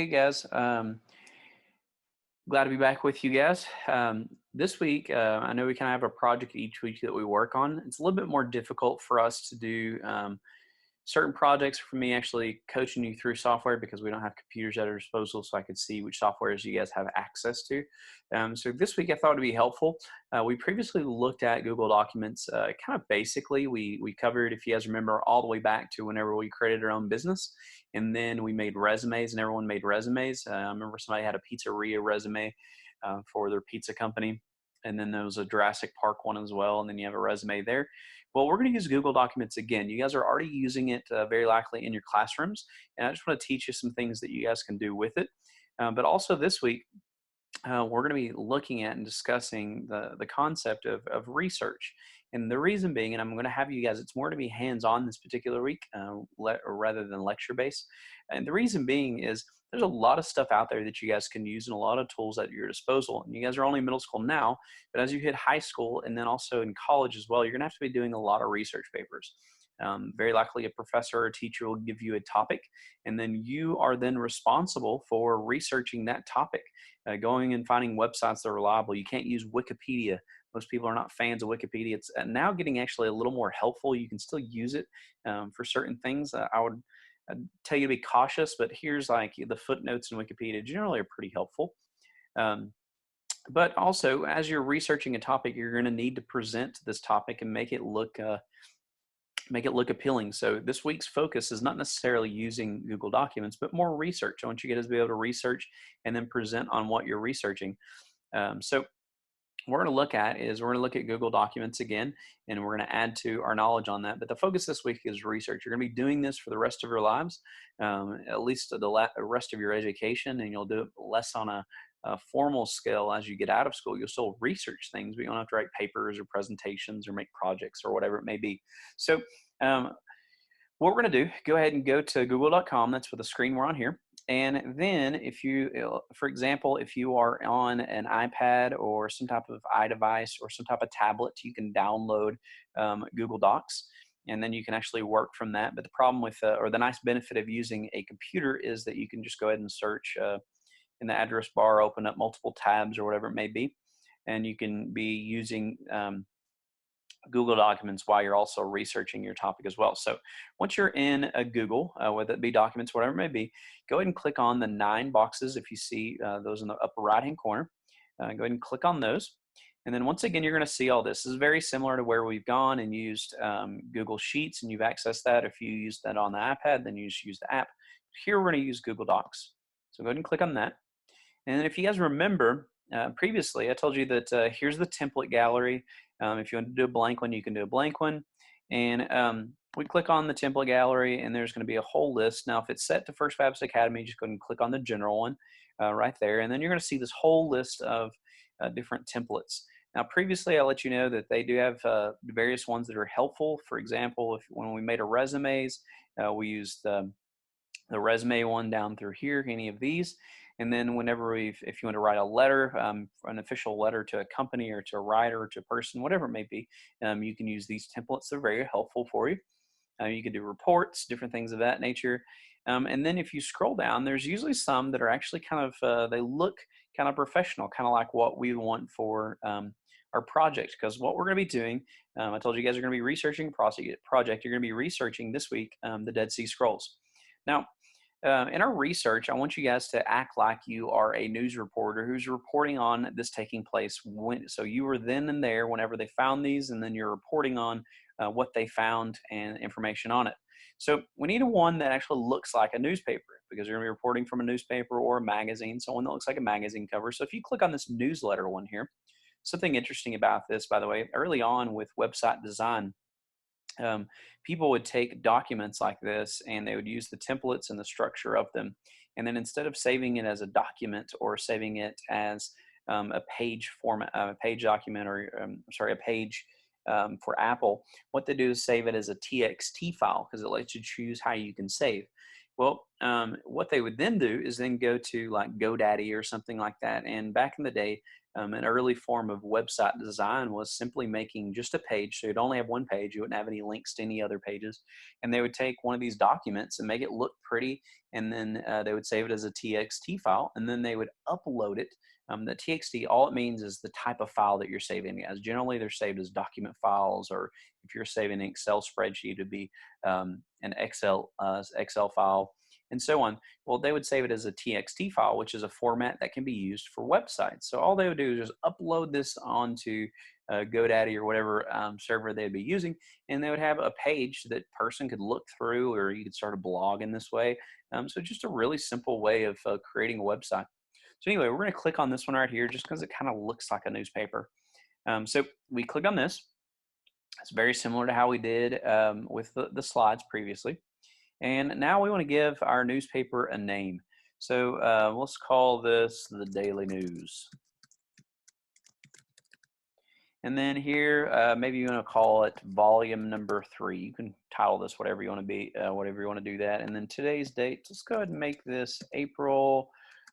Hey guys, glad to be back with you guys. This week, I know we kind of have a project each week that we work on. It's a little bit more difficult for us to do certain projects for me actually coaching you through software because we don't have computers at our disposal, so I could see which softwares you guys have access to. So this week I thought it'd be helpful. We previously looked at Google Documents kind of basically. We covered, if you guys remember, all the way back to whenever we created our own business, and then we made resumes, and everyone made resumes. I remember somebody had a pizzeria resume for their pizza company, and then there was a Jurassic Park one as well, and then you have a resume there. Well, we're going to use Google Documents again. You guys are already using it very likely in your classrooms, and I just want to teach you some things that you guys can do with it. But also this week, we're going to be looking at and discussing the concept of research. And the reason being, and I'm going to have you guys, it's more to be hands-on this particular week rather than lecture-based. And the reason being is there's a lot of stuff out there that you guys can use and a lot of tools at your disposal. And you guys are only middle school now, but as you hit high school and then also in college as well, you're going to have to be doing a lot of research papers. Very likely a professor or teacher will give you a topic, and then you are then responsible for researching that topic, going and finding websites that are reliable. You can't use Wikipedia. Most people are not fans of Wikipedia. It's now getting actually a little more helpful. You can still use it for certain things. I'd tell you to be cautious, but here's like the footnotes in Wikipedia generally are pretty helpful. But also, as you're researching a topic, you're going to need to present this topic and make it look appealing. So this week's focus is not necessarily using Google Documents, but more research. I want you guys to be able to research and then present on what you're researching. So we're going to look at Google Documents again, and we're going to add to our knowledge on that. But the focus this week is research. You're going to be doing this for the rest of your lives, at least the rest of your education, and you'll do it less on a formal scale as you get out of school. You'll still research things, but you don't have to write papers or presentations or make projects or whatever it may be. So what we're going to do, go ahead and go to google.com. That's what the screen we're on here. And then if you, for example, if you are on an iPad or some type of iDevice or some type of tablet, you can download Google Docs, and then you can actually work from that. But the problem with, or the nice benefit of using a computer is that you can just go ahead and search in the address bar, open up multiple tabs or whatever it may be, and you can be using Google Documents while you're also researching your topic as well. So once you're in a Google, whether it be Documents, whatever it may be, go ahead and click on the 9 boxes. If you see those in the upper right-hand corner, go ahead and click on those. And then once again, you're going to see all this. This is very similar to where we've gone and used Google Sheets, and you've accessed that. If you use that on the iPad, then you just use the app. Here we're going to use Google Docs. So go ahead and click on that. And then if you guys remember, previously I told you that here's the template gallery. If you want to do a blank one, you can do a blank one. And we click on the template gallery, and there's going to be a whole list. Now, if it's set to First Baptist Academy, just go ahead and click on the general one right there. And then you're going to see this whole list of different templates. Now, previously, I let you know that they do have various ones that are helpful. For example, when we made our resumes, we used the resume one down through here, any of these. And then whenever if you want to write a letter, an official letter to a company or to a writer or to a person, whatever it may be, you can use these templates. They're very helpful for you. You can do reports, different things of that nature. And then if you scroll down, there's usually some that are actually kind of, they look kind of professional, kind of like what we want for our project. Because what we're going to be doing, I told you guys are going to be researching a project. You're going to be researching this week the Dead Sea Scrolls. Now, in our research, I want you guys to act like you are a news reporter who's reporting on this taking place. So you were then and there whenever they found these, and then you're reporting on what they found and information on it. So we need one that actually looks like a newspaper, because you're going to be reporting from a newspaper or a magazine, so one that looks like a magazine cover. So if you click on this newsletter one here, something interesting about this, by the way, early on with website design, people would take documents like this and they would use the templates and the structure of them. And then instead of saving it as a document or saving it as a page format, a page document, or a page for Apple, what they do is save it as a TXT file, because it lets you choose how you can save. Well, what they would then do is then go to like GoDaddy or something like that. And back in the day, An early form of website design was simply making just a page. So you'd only have one page. You wouldn't have any links to any other pages. And they would take one of these documents and make it look pretty. And then they would save it as a TXT file. And then they would upload it. The TXT, all it means is the type of file that you're saving as. Generally, they're saved as document files, or if you're saving an Excel spreadsheet, it'd be an Excel file, and so on. Well, they would save it as a TXT file, which is a format that can be used for websites. So all they would do is just upload this onto GoDaddy or whatever server they'd be using, and they would have a page that person could look through, or you could start a blog in this way. So just a really simple way of creating a website. So anyway, we're going to click on this one right here just because it kind of looks like a newspaper. So we click on this. It's very similar to how we did with the slides previously. And now we want to give our newspaper a name. So let's call this the Daily News. And then here, maybe you want to call it volume number 3. You can title this whatever you want to be, whatever you want to do that. And then today's date, let's go ahead and make this April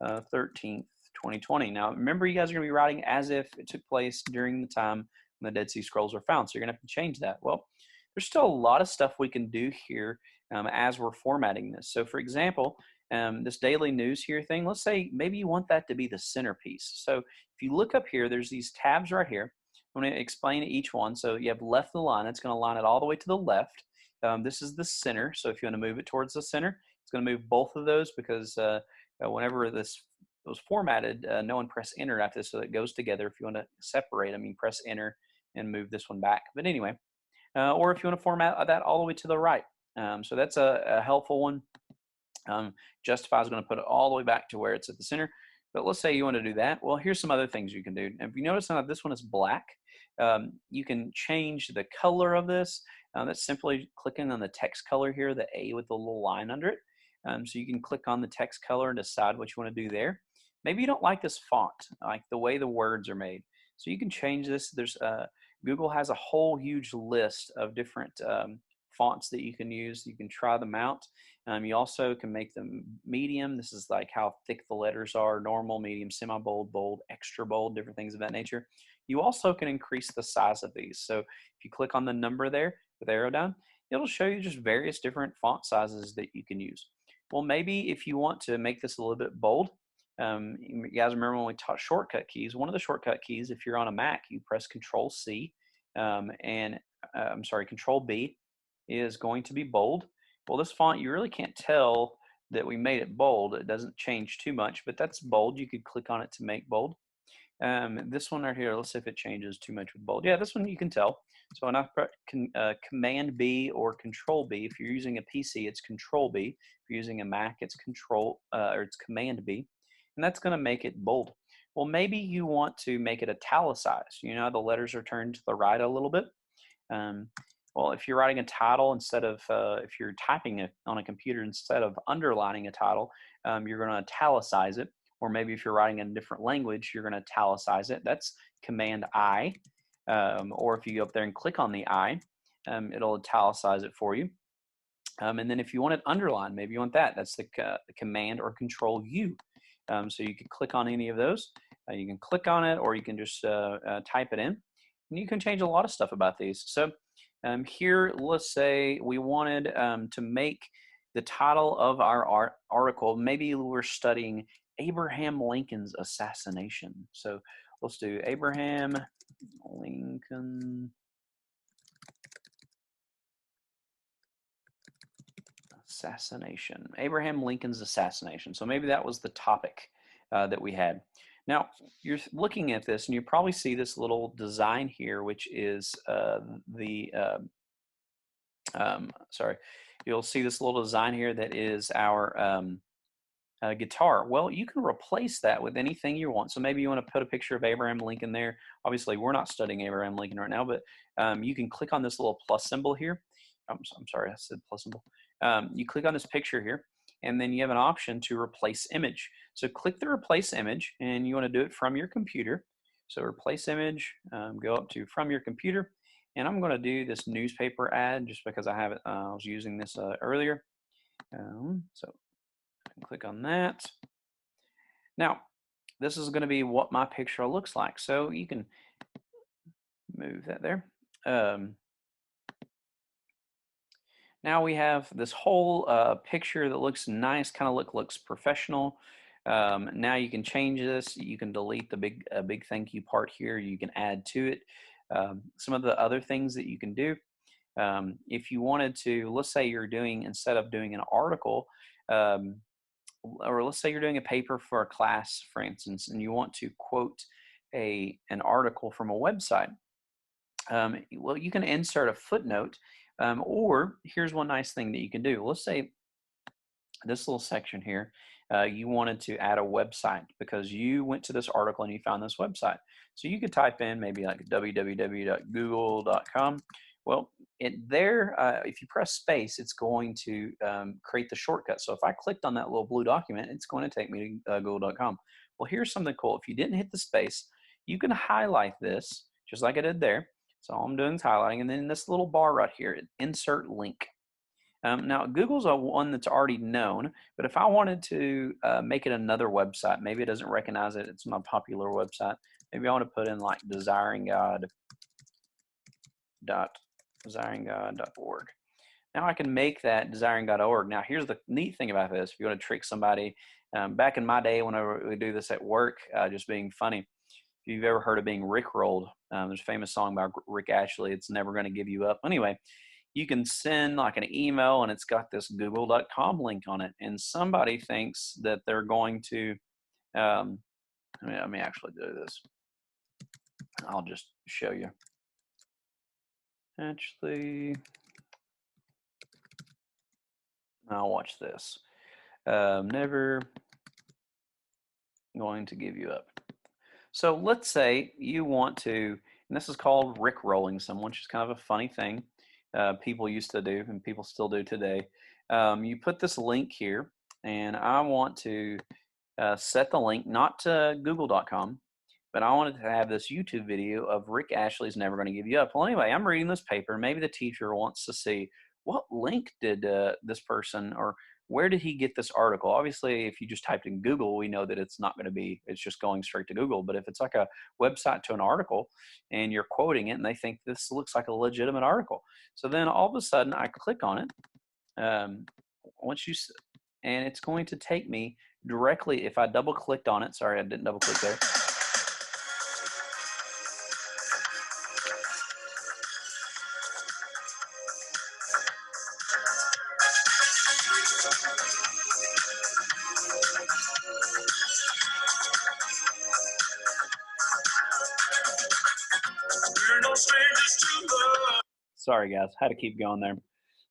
13th, 2020. Now, remember, you guys are going to be writing as if it took place during the time when the Dead Sea Scrolls were found. So you're going to have to change that. Well, there's still a lot of stuff we can do here as we're formatting this. So for example, this daily news here thing, let's say maybe you want that to be the centerpiece. So if you look up here, there's these tabs right here. I'm going to explain each one. So you have left of the line. It's going to line it all the way to the left. This is the center. So if you want to move it towards the center, it's going to move both of those, because whenever this was formatted, no one press enter after this, so it goes together. If you want to separate them, you press enter and move this one back. But anyway, or if you want to format that all the way to the right. So that's a helpful one. Justify is going to put it all the way back to where it's at the center. But let's say you want to do that. Well, here's some other things you can do. If you notice now this one is black, you can change the color of this. That's simply clicking on the text color here, the A with the little line under it. So you can click on the text color and decide what you want to do there. Maybe you don't like this font, like the way the words are made. So you can change this. There's Google has a whole huge list of different fonts that you can use. You can try them out. You also can make them medium. This is like how thick the letters are: normal, medium, semi-bold, bold, extra bold, different things of that nature. You also can increase the size of these. So if you click on the number there with the arrow down, it'll show you just various different font sizes that you can use. Well, maybe if you want to make this a little bit bold, you guys remember when we taught shortcut keys? One of the shortcut keys, if you're on a Mac, you press Control C, Control B is going to be bold. Well, this font, you really can't tell that we made it bold. It doesn't change too much, but that's bold. You could click on it to make bold. This one right here, let's see if it changes too much with bold. Yeah, this one you can tell. So when I Command B or Control B, if you're using a PC, it's Control B. If you're using a Mac, it's it's Command B, and that's going to make it bold. Well, maybe you want to make it italicized. You know, the letters are turned to the right a little bit. Well, if you're writing a title instead of, if you're typing it on a computer instead of underlining a title, you're going to italicize it. Or maybe if you're writing in a different language, you're going to italicize it. That's Command I. Or if you go up there and click on the I, it'll italicize it for you. And then if you want it underlined, maybe you want that. That's the Command or Control U. So you can click on any of those. You can click on it, or you can just type it in. And you can change a lot of stuff about these. So here, let's say we wanted to make the title of our article, maybe we're studying Abraham Lincoln's assassination. So let's do Abraham Lincoln assassination. Abraham Lincoln's assassination. So maybe that was the topic that we had. Now, you're looking at this, and you probably see this little design here, which is you'll see this little design here that is our guitar. Well, you can replace that with anything you want. So maybe you want to put a picture of Abraham Lincoln there. Obviously, we're not studying Abraham Lincoln right now, but you can click on this little plus symbol here. I'm sorry, I said plus symbol. You click on this picture here, and then you have an option to replace image. So click the replace image, and you want to do it from your computer. So replace image, go up to from your computer, and I'm going to do this newspaper ad just because I have it. I was using this earlier. So I can click on that. Now, this is going to be what my picture looks like. So you can move that there. Now we have this whole picture that looks nice, kind of looks professional. Now you can change this. You can delete the big thank you part here. You can add to it. Some of the other things that you can do. If you wanted to, let's say you're doing, instead of doing an article, um, or let's say you're doing a paper for a class, for instance, and you want to quote an article from a website. Well, you can insert a footnote, or here's one nice thing that you can do. Let's say this little section here, you wanted to add a website because you went to this article and you found this website. So you could type in maybe like www.google.com. Well, if you press space, it's going to create the shortcut. So if I clicked on that little blue document, it's going to take me to google.com. Well, here's something cool. If you didn't hit the space, you can highlight this just like I did there. So all I'm doing is highlighting, and then this little bar right here, insert link. Now, Google's a one that's already known, but if I wanted to make it another website, maybe it doesn't recognize it, it's my popular website, maybe I want to put in like desiringgod.org. Now I can make that desiringgod.org. Now here's the neat thing about this. If you want to trick somebody, back in my day whenever we do this at work, just being funny, if you've ever heard of being rickrolled, there's a famous song by Rick Ashley, It's Never Gonna Give You Up. Anyway, you can send like an email and it's got this google.com link on it, and somebody thinks that they're going to let me actually do this. I'll just show you. Actually, I'll watch this. Never going to give you up. So let's say you want to, and this is called rickrolling someone, which is kind of a funny thing people used to do and people still do today. You put this link here, and I want to set the link not to google.com, but I wanted to have this YouTube video of Rick Ashley's Never Going to Give You Up. Well, anyway, I'm reading this paper. Maybe the teacher wants to see what link did this person, or where did he get this article? Obviously, if you just typed in Google, we know that it's not going to be, it's just going straight to Google. But if it's like a website to an article and you're quoting it and they think this looks like a legitimate article. So then all of a sudden I click on it. And it's going to take me directly, if I double clicked on it, sorry, I didn't double click there. Sorry guys, had to keep going there.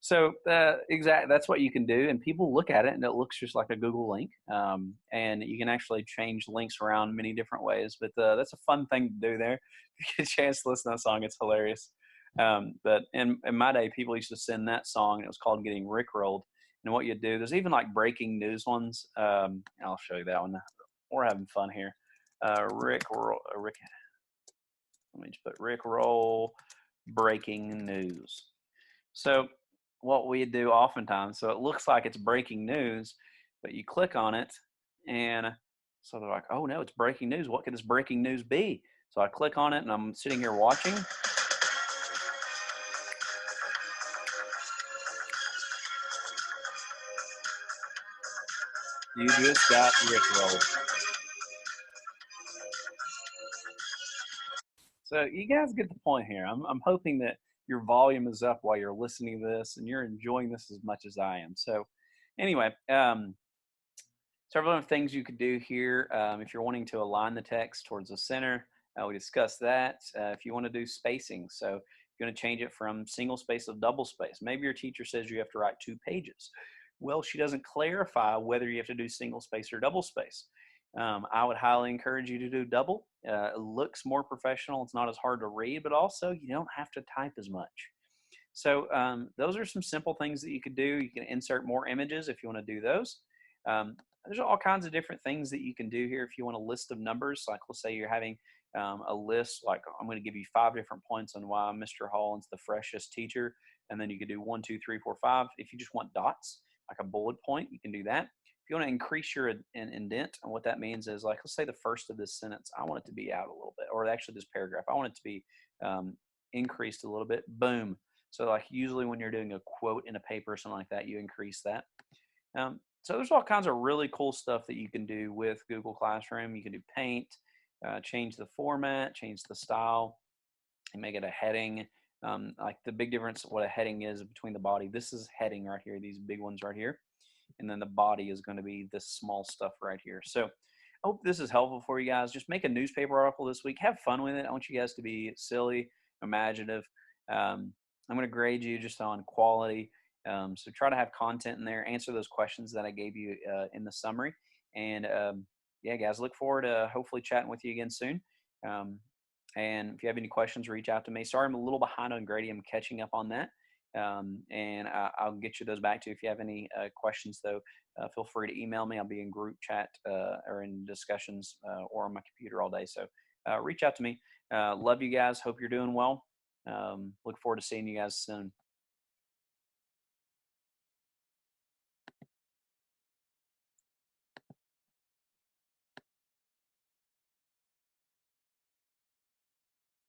So that's what you can do, and people look at it and it looks just like a Google link, and you can actually change links around many different ways, but that's a fun thing to do there. If you get a chance to listen to that song, it's hilarious. But in my day, people used to send that song, and it was called Getting Rickrolled. And what you do, there's even like breaking news ones. I'll show you that one. We're having fun here. Rick, let me just put Rickroll breaking news. So what we do oftentimes, so it looks like it's breaking news, but you click on it, and so they're like, oh no, it's breaking news. What could this breaking news be? So I click on it, and I'm sitting here watching. You just got rickrolled. So you guys get the point here. I'm hoping that your volume is up while you're listening to this and you're enjoying this as much as I am. So anyway, several other things you could do here. If you're wanting to align the text towards the center, we discussed that. If you want to do spacing, so you're going to change it from single space to double space. Maybe your teacher says you have to write 2 pages. Well, she doesn't clarify whether you have to do single space or double space. I would highly encourage you to do double. It looks more professional. It's not as hard to read, but also you don't have to type as much. So those are some simple things that you could do. You can insert more images if you want to do those. There's all kinds of different things that you can do here. If you want a list of numbers, like let's say you're having a list, like I'm going to give you 5 different points on why Mr. Holland's the freshest teacher. And then you could do 1, 2, 3, 4, 5. If you just want dots, like a bullet point, you can do that. If you want to increase your indent, and what that means is, like, let's say the first of this sentence, I want it to be out a little bit, or actually this paragraph, I want it to be um, increased a little bit. Boom. So like usually when you're doing a quote in a paper or something like that, you increase that. So there's all kinds of really cool stuff that you can do with Google Classroom. You can do paint, change the format, change the style, and make it a heading. Like the big difference, what a heading is between the body. This is heading right here, these big ones right here. And then the body is going to be this small stuff right here. So I hope this is helpful for you guys. Just make a newspaper article this week. Have fun with it. I want you guys to be silly, imaginative. I'm going to grade you just on quality. So try to have content in there. Answer those questions that I gave you in the summary. And yeah, guys, look forward to hopefully chatting with you again soon. Um, and if you have any questions, reach out to me. Sorry, I'm a little behind on Grady. I'm catching up on that. And I'll get you those back to you. If you have any questions, though, feel free to email me. I'll be in group chat or in discussions or on my computer all day. So reach out to me. Love you guys. Hope you're doing well. Look forward to seeing you guys soon.